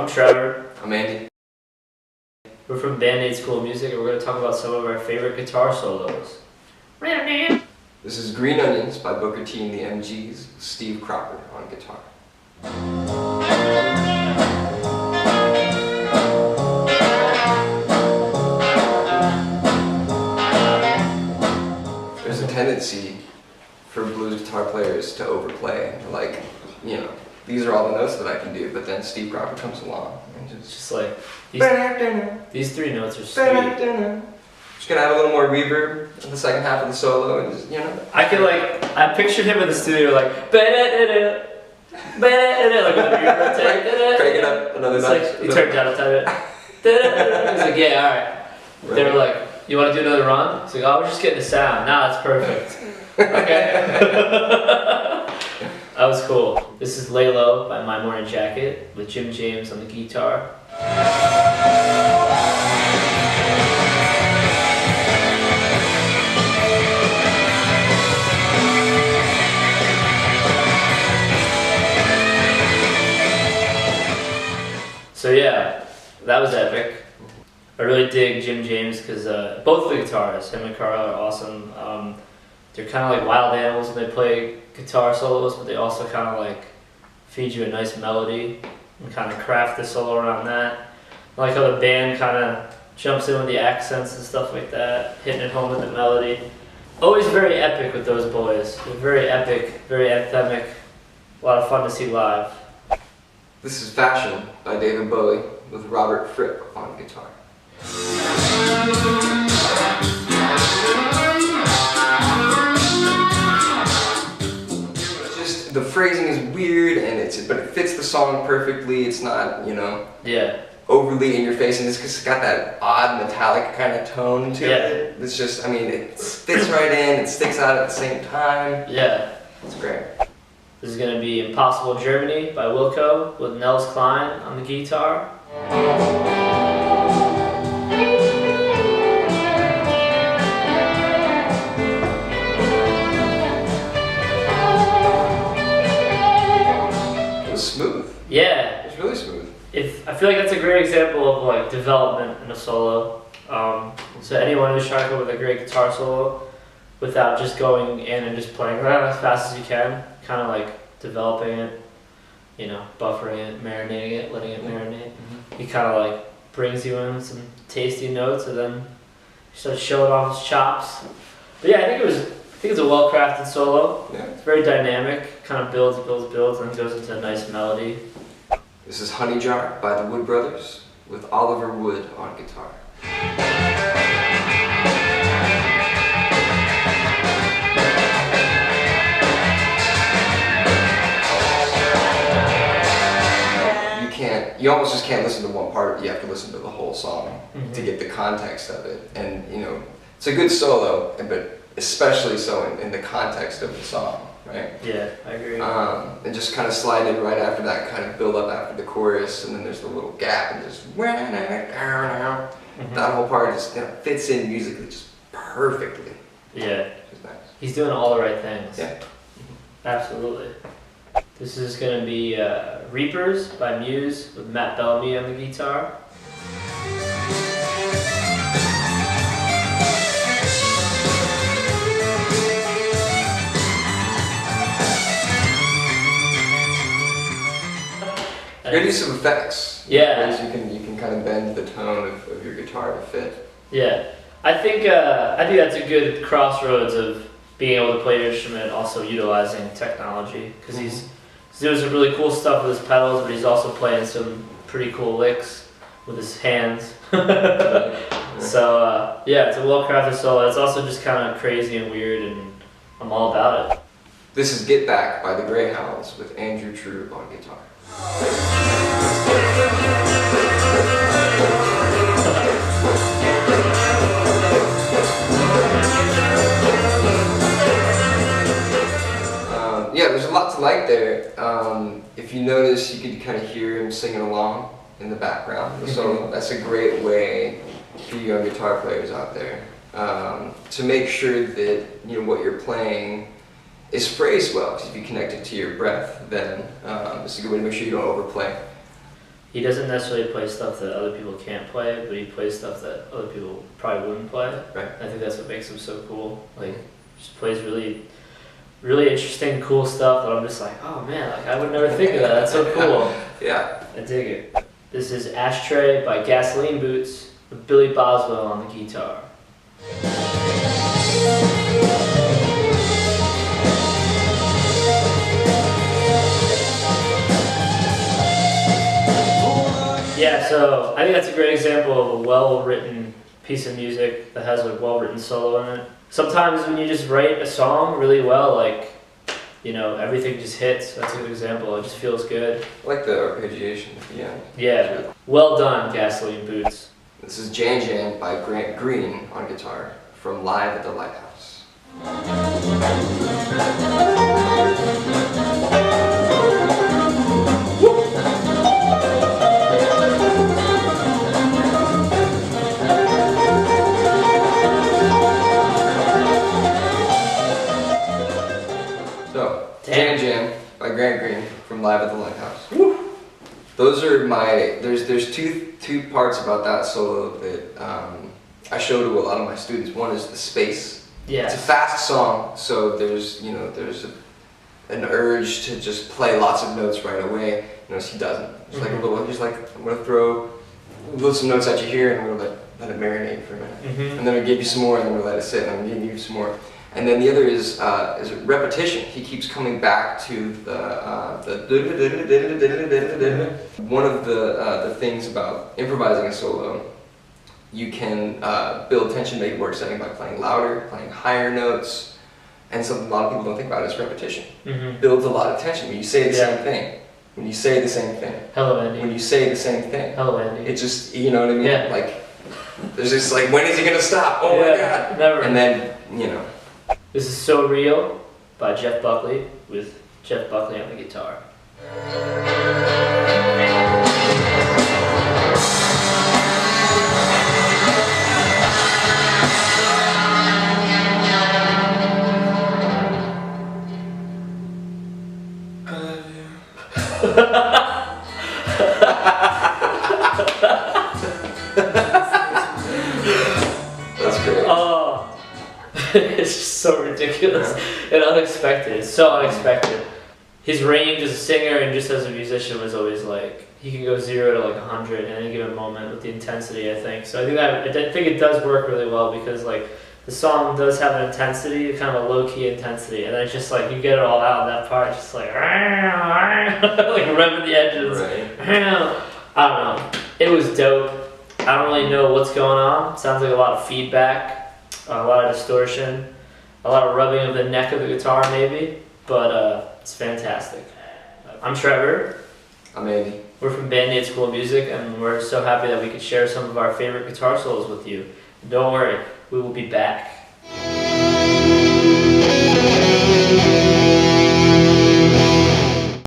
I'm Trevor. I'm Andy. We're from BandAidSchoolOfMusic, and we're going to talk about some of our favorite guitar solos. This is Green Onions by Booker T and the MGs, Steve Cropper on guitar. There's a tendency for blues guitar players to overplay, like, you know, these are all the notes that I can do, but then Steve Cropper comes along and Just like, these three notes are sweet. Just gonna add a little more reverb in the second half of the solo, and just, you know. I pictured him in the studio like, like with a reverb take. Crank it up another notch. Like, he turned down a tiny bit. He's like, yeah, alright. They were like, you want to do another run? He's like, oh, we're just getting the sound. Nah, that's perfect. Okay. That was cool. This is Lay Low by My Morning Jacket with Jim James on the guitar. So yeah, that was epic. I really dig Jim James because both of the guitarists, him and Carl, are awesome. They're kind of like wild animals when they play guitar solos, but they also kind of like feed you a nice melody and kind of craft the solo around that. I like how the band kind of jumps in with the accents and stuff like that, hitting it home with the melody. Always very epic with those boys. They're very epic, very anthemic. A lot of fun to see live. This is Fashion by David Bowie with Robert Fripp on guitar. Just the phrasing is weird, and but it fits the song perfectly. It's not, you know, overly in your face, and it's got that odd metallic kind of tone to it. It's just, I mean, it fits right in. It sticks out at the same time. Yeah, it's great. This is going to be Impossible Germany by Wilco with Nels Cline on the guitar. It was smooth. Yeah. It was really smooth. I feel like that's a great example of like development in a solo. So anyone who's trying to come up with a great guitar solo without just going in and just playing as fast as you can, kind of like developing it, you know, buffering it, marinating it, letting it marinate. He kind of like brings you in some tasty notes, and then he starts showing off his chops. But yeah, I think it's a well-crafted solo. Yeah. It's very dynamic, kind of builds, and then goes into a nice melody. This is Honey Jar by the Wood Brothers with Oliver Wood on guitar. You almost just can't listen to one part. You have to listen to the whole song to get the context of it. And, you know, it's a good solo, but especially so in the context of the song, right? Yeah, I agree. And just kind of slide in right after that, kind of build up after the chorus, and then there's the little gap, and just that whole part just, you know, fits in musically just perfectly. Yeah. It's nice. He's doing all the right things. Yeah. Absolutely. This is going to be Reapers by Muse with Matt Bellamy on the guitar. You're gonna do some effects. Yeah. You can kind of bend the tone of your guitar to fit. Yeah. I think that's a good crossroads of being able to play your instrument, also utilizing technology, because he's doing some really cool stuff with his pedals, but he's also playing some pretty cool licks with his hands. So yeah, it's a well-crafted solo. It's also just kind of crazy and weird, and I'm all about it. This is Get Back by the Greyhounds with Andrew True on guitar. Yeah, there's a lot to like there. If you notice, you could kind of hear him singing along in the background. So that's a great way for you young guitar players out there to make sure that, you know, what you're playing is phrased well. Because if you connect it to your breath, then it's a good way to make sure you don't overplay. he doesn't necessarily play stuff that other people can't play, but he plays stuff that other people probably wouldn't play. Right. I think that's what makes him so cool. Like, just plays really, really interesting, cool stuff that I'm just like, oh man, like I would never think of that. That's so cool. Yeah. I dig it. This is Ashtray by Gasoline Boots with Billy Boswell on the guitar. Yeah, so I think that's a great example of a well-written piece of music that has a well-written solo in it. Sometimes when you just write a song really well, like, you know, everything just hits. That's a good example. It just feels good. I like the arpeggiation at the end. Yeah. Well done, Gasoline Boots. This is Jan Jan by Grant Green on guitar from Live at the Lighthouse. So, Jan Jan by Grant Green from Live at the Lighthouse. Woo. Those are my, there's two parts about that solo that I show to a lot of my students. One is the space. Yeah. It's a fast song, so there's an urge to just play lots of notes right away. Notice he doesn't. It's like a little, he's like, I'm gonna throw some notes at you here and I'm gonna let it marinate for a minute. And then I give you some more and then we'll let it sit and I'm gonna give you some more. And then the other is repetition. He keeps coming back to the one of the things about improvising a solo, you can build tension, make it more exciting by playing louder, playing higher notes, and something a lot of people don't think about is repetition. Builds a lot of tension when you say the same thing. When you say the same thing. Hello, Andy. When you say the same thing. Hello, Andy. It just, you know what I mean? Yeah. Like, there's just like, when is he gonna stop? Oh my God. Never. And then, you know. This is So Real by Jeff Buckley with Jeff Buckley on the guitar. That's great. Oh, it's just so ridiculous and unexpected. It's so unexpected. His range as a singer and just as a musician was always like, he can go 0 to like 100 in any given moment with the intensity, I think. So I think it does work really well because like the song does have an intensity, kind of a low-key intensity, and then it's just like you get it all out in that part, just like like revving the edges. Right. I don't know. It was dope. I don't really know what's going on. It sounds like a lot of feedback, a lot of distortion, a lot of rubbing of the neck of the guitar maybe, but it's fantastic. I'm Trevor. I'm Andy. We're from BandAid School of Music, and we're so happy that we could share some of our favorite guitar solos with you. Don't worry, we will be back.